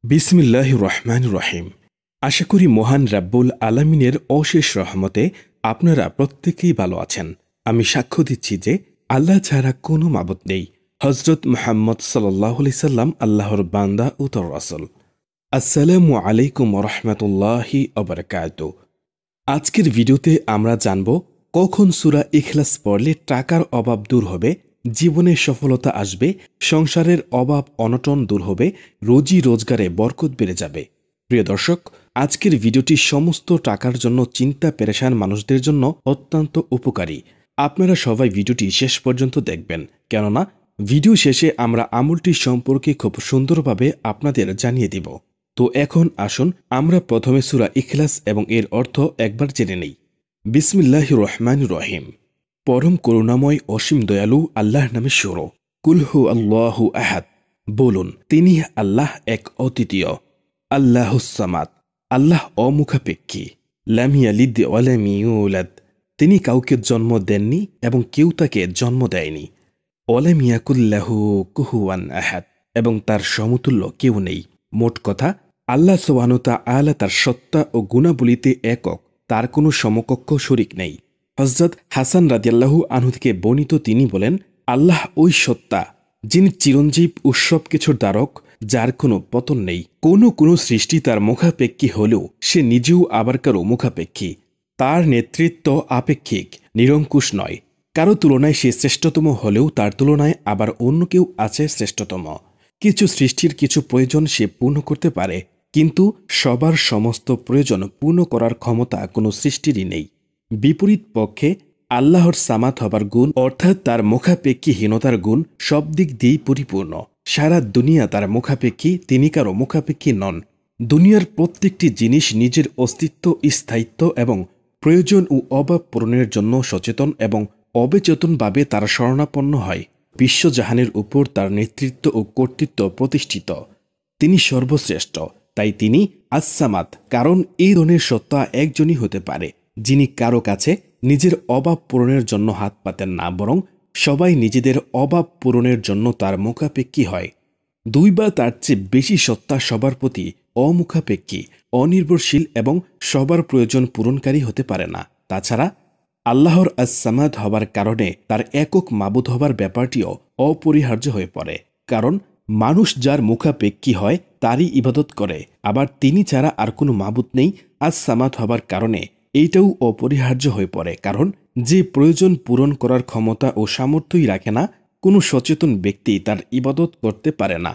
বিসমিল্লাহির রহমানির রহিম। আশা করি মহান রাব্বুল আলামিনের অশেষ রহমতে আপনারা প্রত্যেকেই ভালো আছেন। আমি সাক্ষ্য দিচ্ছি যে আল্লাহ ছাড়া কোনো মাবুদ নেই। হযরত মুহাম্মদ সাল্লাল্লাহু আলাইহি সাল্লাম আল্লাহর বান্দা ও তার রাসূল। আসসালামু আলাইকুম ওয়া রাহমাতুল্লাহি ওয়া বারাকাতুহু। আজকের ভিডিওতে আমরা জানব কখন সূরা ইখলাস পড়লে টাকার অভাব দূর হবে, জীবনে সফলতা আসবে, সংসারের অভাব অনটন দূর হবে, রোজি রোজগারে বরকত বেড়ে যাবে। প্রিয় দর্শক, আজকের ভিডিওটি সমস্ত টাকার জন্য চিন্তা পেরেশান মানুষদের জন্য অত্যন্ত উপকারী। আপনারা সবাই ভিডিওটি শেষ পর্যন্ত দেখবেন, কেননা ভিডিও শেষে আমরা আমলটি সম্পর্কে খুব সুন্দরভাবে আপনাদের জানিয়ে দিব। তো এখন আসুন আমরা প্রথমে সূরা ইখলাস এবং এর অর্থ একবার জেনে নেই। বিসমিল্লাহির রহমানির রহিম। পরম করুণাময় অসীম দয়ালু আল্লাহর নামে শুরু। কুল হু আল্লাহু আহাদ। বলুন, তিনি আল্লাহ এক অদ্বিতীয়। আল্লাহুস সামাদ, আল্লাহ অমুখাপেক্ষী। লাম ইয়ালিদ ওয়া লাম ইউলাদ, তিনি কাউকে জন্ম দেননি এবং কেউ তাকে জন্ম দেয়নি। ওয়া লাম ইয়াকুল লাহু কুফুয়ান আহাদ, এবং তার সমতুল্য কেউ নেই। মোট কথা, আল্লাহ সুবহানাহু ওয়া তাআলা তার সত্তা ও গুণাবলীতে একক, তার কোনো সমকক্ষ শরীক নেই। হযরত হাসান রাদিয়াল্লাহু আনহু থেকে বর্ণিত, তিনি বলেন, আল্লাহ ওই সত্তা যিনি চিরঞ্জীব ও সবকিছুর দ্বারক, যার কোনো পতন নেই। কোনো সৃষ্টি তার মুখাপেক্ষী হলেও সে নিজেও আবার কারো মুখাপেক্ষী। তার নেতৃত্ব আপেক্ষিক, নিরঙ্কুশ নয়। কারো তুলনায় সে শ্রেষ্ঠতম হলেও তার তুলনায় আবার অন্য কেউ আছে শ্রেষ্ঠতম। কিছু সৃষ্টির কিছু প্রয়োজন সে পূর্ণ করতে পারে, কিন্তু সবার সমস্ত প্রয়োজন পূর্ণ করার ক্ষমতা কোনো সৃষ্টিরই নেই। বিপরীত পক্ষে আল্লাহর সামাত হবার গুণ, অর্থাৎ তার মুখাপেক্ষীহীনতার গুণ সব দিক দিয়েই পরিপূর্ণ। সারা দুনিয়া তার মুখাপেক্ষী, তিনি কারো মুখাপেক্ষী নন। দুনিয়ার প্রত্যেকটি জিনিস নিজের অস্তিত্ব, স্থায়িত্ব এবং প্রয়োজন ও অভাব পূরণের জন্য সচেতন এবং অবচেতনভাবে তার শরণাপন্ন হয়। বিশ্বজাহানের উপর তার নেতৃত্ব ও কর্তৃত্ব প্রতিষ্ঠিত। তিনি সর্বশ্রেষ্ঠ, তাই তিনি আস-সামাদ। কারণ এই ধরনের সত্তা একজনই হতে পারে, যিনি কারো কাছে নিজের অভাব পূরণের জন্য হাত পাতেন না, বরং সবাই নিজেদের অভাব পূরণের জন্য তার মুখাপেক্ষী হয়। দুই বা তার চেয়ে বেশি সত্তা সবার প্রতি অমুখাপেক্ষী, অনির্ভরশীল এবং সবার প্রয়োজন পূরণকারী হতে পারে না। তাছাড়া আল্লাহর আস-সামাদ হবার কারণে তার একক মাবুদ হবার ব্যাপারটিও অপরিহার্য হয়ে পড়ে। কারণ মানুষ যার মুখাপেক্ষী হয় তারই ইবাদত করে, আবার তিনি ছাড়া আর কোনো মাবুদ নেই। আস-সামাদ হবার কারণে এইটাও অপরিহার্য হয়ে পড়ে, কারণ যে প্রয়োজন পূরণ করার ক্ষমতা ও সামর্থ্যই রাখে না, কোনো সচেতন ব্যক্তি তার ইবাদত করতে পারে না।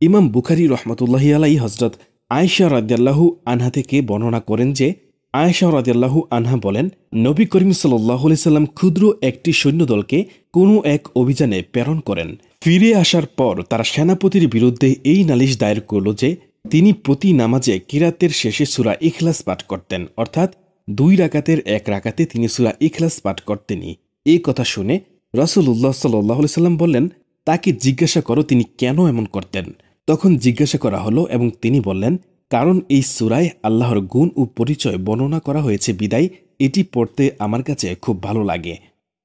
ইমাম বুখারী রহমতুল্লাহি আলাইহি হযরত আয়েশা রাদিয়াল্লাহু আনহা থেকে বর্ণনা করেন যে, আয়েশা রাদিয়াল্লাহু আনহা বলেন, নবী করিম সাল্লাল্লাহু আলাইহি সাল্লাম ক্ষুদ্র একটি সৈন্যদলকে কোনো এক অভিযানে প্রেরণ করেন। ফিরে আসার পর তারা সেনাপতির বিরুদ্ধে এই নালিশ দায়ের করল যে, তিনি প্রতি নামাজে কিরাতের শেষে সূরা ইখলাস পাঠ করতেন, অর্থাৎ 2 রাকাতের 1 রাকাতে তিনি সূরা ইখলাস পাঠ করতেনই। এই কথা শুনে রাসূলুল্লাহ সাল্লাল্লাহু আলাইহি সাল্লাম বললেন, তাকে জিজ্ঞাসা করো তিনি কেন এমন করতেন। তখন জিজ্ঞাসা করা হলো এবং তিনি বললেন, কারণ এই সূরায় আল্লাহর গুণ ও পরিচয় বর্ণনা করা হয়েছে বিদায় এটি পড়তে আমার কাছে খুব ভালো লাগে।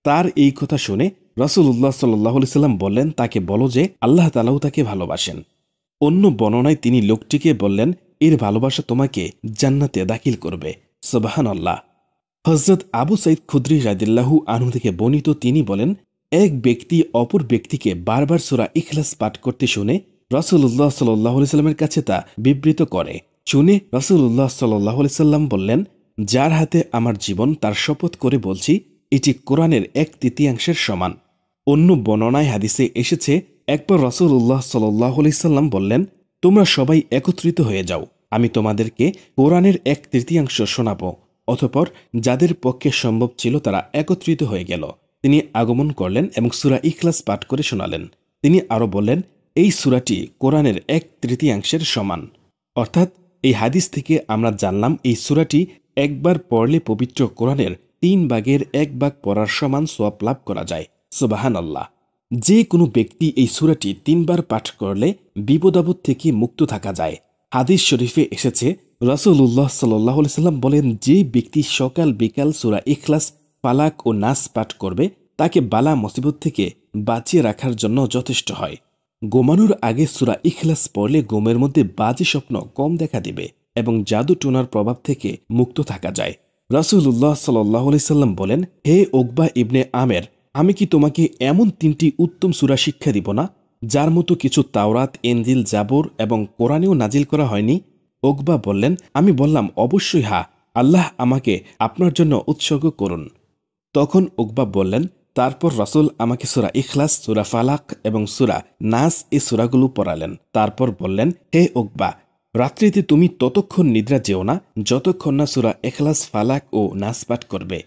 তার এই কথা শুনে রাসূলুল্লাহ সাল্লাল্লাহু আলাইহি সাল্লাম বললেন, তাকে বলো যে আল্লাহ তাআলাও তাকে ভালোবাসেন। অন্য বর্ণনায় তিনি লোকটিকে বললেন, এর ভালোবাসা তোমাকে জান্নাতে দাখিল করবে। সুবহানাল্লাহ। হযরত আবু সাঈদ খুদরী রাদিয়াল্লাহু আনহু থেকে বর্ণিত, তিনি বলেন, এক ব্যক্তি অপর ব্যক্তিকে বারবার সূরা ইখলাস পাঠ করতে শুনে রাসূলুল্লাহ সাল্লাল্লাহু আলাইহি সাল্লামের কাছে তা বিবৃত করে। শুনে রাসূলুল্লাহ সাল্লাল্লাহু আলাইহি সাল্লাম বললেন, যার হাতে আমার জীবন, তার শপথ করে বলছি, এটি কোরআনের 1/3 সমান। অন্য বর্ণনায় হাদিসে এসেছে, একবার রাসূলুল্লাহ সাল্লাল্লাহু আলাইহি সাল্লাম বললেন, তোমরা সবাই একত্রিত হয়ে যাও, আমি তোমাদেরকে কোরআনের 1/3 শোনাব। অতঃপর যাদের পক্ষে সম্ভব ছিল তারা একত্রিত হয়ে গেল। তিনি আগমন করলেন এবং সূরা ইখলাস পাঠ করে শোনালেন। তিনি আরও বললেন, এই সূরাটি কোরআনের 1/3 সমান। অর্থাৎ এই হাদিস থেকে আমরা জানলাম, এই সূরাটি একবার পড়লে পবিত্র কোরআনের 3 ভাগের 1 ভাগ পড়ার সমান সওয়াব লাভ করা যায়। সুবহানাল্লাহ। যে কোনো ব্যক্তি এই সূরাটি 3 বার পাঠ করলে বিপদ-আপদ থেকে মুক্ত থাকা যায়। হাদিস শরীফে এসেছে, রাসূলুল্লাহ সাল্লাল্লাহু আলাইহি সাল্লাম বলেন, যে ব্যক্তি সকাল বিকাল সূরা ইখলাস, ফালাক ও নাস পাঠ করবে, তাকে বালা মুসিবত থেকে বাঁচিয়ে রাখার জন্য যথেষ্ট হয়। ঘুমানোর আগে সূরা ইখলাস পড়লে ঘুমের মধ্যে বাজে স্বপ্ন কম দেখা দিবে এবং জাদু টোনার প্রভাব থেকে মুক্ত থাকা যায়। রাসূলুল্লাহ সাল্লাল্লাহু আলাইহি সাল্লাম বলেন, হে উকবা ইবনে আমের, আমি কি তোমাকে এমন 3টি উত্তম সূরা শিক্ষা দিব না, যার মতো কিছু তাওরাত, ইনজিল, জাবুর এবং কোরআনেও নাজিল করা হয়নি? উকবা বললেন, আমি বললাম, অবশ্যই হ্যাঁ, আল্লাহ আমাকে আপনার জন্য উৎসর্গ করুন। তখন উকবা বললেন, তারপর রাসূল আমাকে সূরা ইখলাস, সূরা ফালাক এবং সূরা নাস এই সূরাগুলো পড়ালেন। তারপর বললেন, হে উকবা, রাত্রিতে তুমি ততক্ষণ নিদ্রা যেও না যতক্ষণ না সূরা ইখলাস, ফালাক ও নাস পাঠ করবে।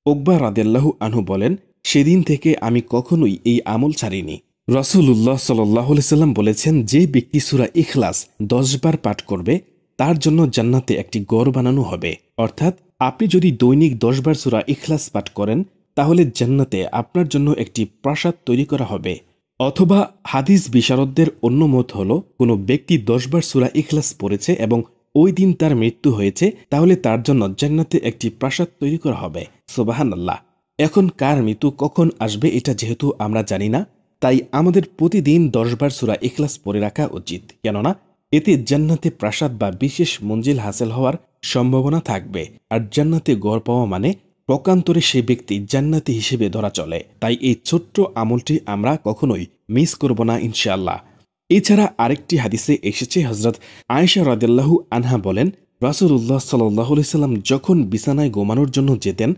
উকবা রাদিয়াল্লাহু আনহু বলেন, সেদিন থেকে আমি কখনোই এই আমল ছাড়িনি। রাসূলুল্লাহ সাল্লাল্লাহু আলাইহি সাল্লাম বলেছেন, যে ব্যক্তি সূরা ইখলাস 10 বার পাঠ করবে তার জন্য জান্নাতে একটি ঘর বানানো হবে। অর্থাৎ আপনি যদি দৈনিক 10 বার সূরা ইখলাস পাঠ করেন তাহলে জান্নাতে আপনার জন্য একটি প্রাসাদ তৈরি করা হবে। অথবা হাদিস বিশারদদের অন্য মত হল, কোনো ব্যক্তি 10 বার সূরা ইখলাস পড়েছে এবং ওই দিন তার মৃত্যু হয়েছে, তাহলে তার জন্য জান্নাতে একটি প্রাসাদ তৈরি করা হবে। সুবহানাল্লাহ। এখন কার মৃত্যু কখন আসবে এটা যেহেতু আমরা জানি না, তাই আমাদের প্রতিদিন 10 বার সূরা ইখলাস পড়ে রাখা উচিত। কেননা এতে জান্নাতে প্রাসাদ বা বিশেষ মঞ্জিল হাসিল হওয়ার সম্ভাবনা থাকবে। আর জান্নাতে গড় পাওয়া মানে পক্ষান্তরে সে ব্যক্তি জান্নাতি হিসেবে ধরা চলে। তাই এই ছোট্ট আমলটি আমরা কখনোই মিস করব না ইনশাআল্লাহ। এছাড়া আরেকটি হাদিসে এসেছে, হযরত আয়েশা রাদিয়াল্লাহু আনহা বলেন, রাসূলুল্লাহ সাল্লাল্লাহু আলাইহি সাল্লাম যখন বিছানায় ঘুমানোর জন্য যেতেন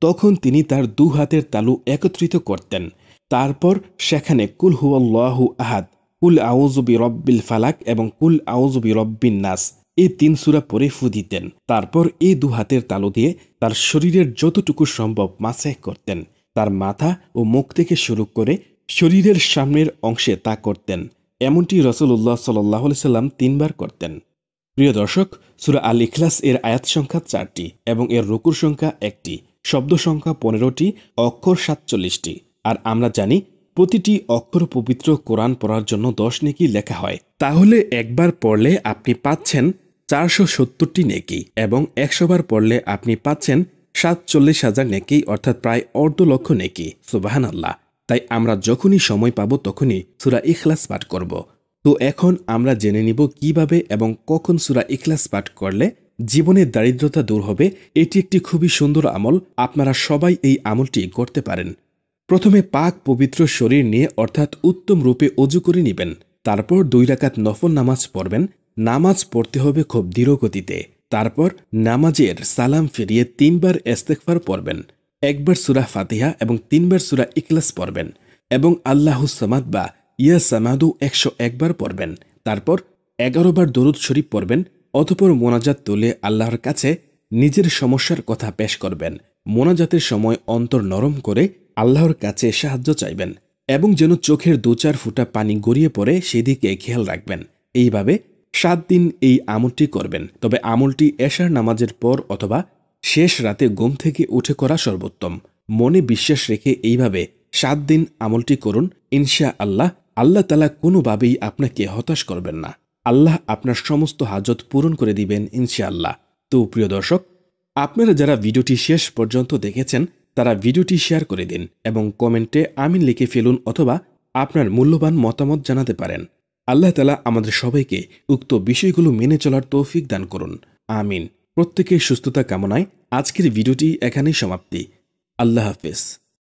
তখন তিনি তার 2 হাতের তালু একত্রিত করতেন। তারপর সেখানে কুল হুয়াল্লাহু আহাদ, কুল আউযু বিরব্বিল ফালাক এবং কুল আউযু বিরব্বিন নাস এই 3 সূরা পড়ে ফু দিতেন। তারপর এই 2 হাতের তালু দিয়ে তার শরীরের যতটুকু সম্ভব মাসাহ করতেন। তার মাথা ও মুখ থেকে শুরু করে শরীরের সামনের অংশে তা করতেন। এমনটি রাসূলুল্লাহ সাল্লাল্লাহু আলাইহি সাল্লাম 3 বার করতেন। প্রিয় দর্শক, সূরা আল ইখলাস এর আয়াত সংখ্যা 4টি এবং এর রুকুর সংখ্যা 1টি, শব্দ সংখ্যা 15টি, অক্ষর 47টি। আর আমরা জানি প্রতিটি অক্ষর পবিত্র কোরআন পড়ার জন্য 10 নেকি লেখা হয়। তাহলে একবার পড়লে আপনি পাচ্ছেন 470টি নেকি এবং 100 বার পড়লে আপনি পাচ্ছেন 47,000 নেকি, অর্থাৎ প্রায় অর্ধ লক্ষ নেকি। সুবহানাল্লাহ। তাই আমরা যখনই সময় পাব তখনই সূরা ইখলাস পাঠ করব। তো এখন আমরা জেনে নিব কিভাবে এবং কখন সূরা ইখলাস পাঠ করলে জীবনের দারিদ্রতা দূর হবে। এটি একটি খুবই সুন্দর আমল, আপনারা সবাই এই আমলটি করতে পারেন। প্রথমে পাক পবিত্র শরীর নিয়ে অর্থাৎ উত্তম রূপে অজু করে নেবেন। তারপর 2 রাকাত নফল নামাজ পড়বেন। নামাজ পড়তে হবে খুব ধীর গতিতে। তারপর নামাজের সালাম ফিরিয়ে 3 বার ইস্তেগফার পড়বেন, 1 বার সূরা ফাতিহা এবং 3 বার সূরা ইখলাস পড়বেন এবং আল্লাহুস সামাদ বা ইয়া সামাদু 101 বার পড়বেন। তারপর 11 বার দরুদ শরীফ পড়বেন। অতঃপর মোনাজাত তুলে আল্লাহর কাছে নিজের সমস্যার কথা পেশ করবেন। মোনাজাতের সময় অন্তর নরম করে আল্লাহর কাছে সাহায্য চাইবেন এবং যেন চোখের 2-4 ফোঁটা পানি গড়িয়ে পড়ে সেদিকে খেয়াল রাখবেন। এইভাবে 7 দিন এই আমলটি করবেন। তবে আমলটি এশার নামাজের পর অথবা শেষ রাতে ঘুম থেকে উঠে করা সর্বোত্তম। মনে বিশ্বাস রেখে এইভাবে 7 দিন আমলটি করুন। ইনশাআল্লাহ আল্লাহ তাআলা কোনোভাবেই আপনাকে হতাশ করবেন না। আল্লাহ আপনার সমস্ত হাজত পূরণ করে দিবেন ইনশাআল্লাহ। তো প্রিয় দর্শক, আপনারা যারা ভিডিওটি শেষ পর্যন্ত দেখেছেন তারা ভিডিওটি শেয়ার করে দিন এবং কমেন্টে আমিন লিখে ফেলুন অথবা আপনার মূল্যবান মতামত জানাতে পারেন। আল্লাহ তাআলা আমাদের সবাইকে উক্ত বিষয়গুলো মেনে চলার তৌফিক দান করুন। আমিন। প্রত্যেকের সুস্থতা কামনায় আজকের ভিডিওটি এখানেই সমাপ্তি। আল্লাহ হাফেজ।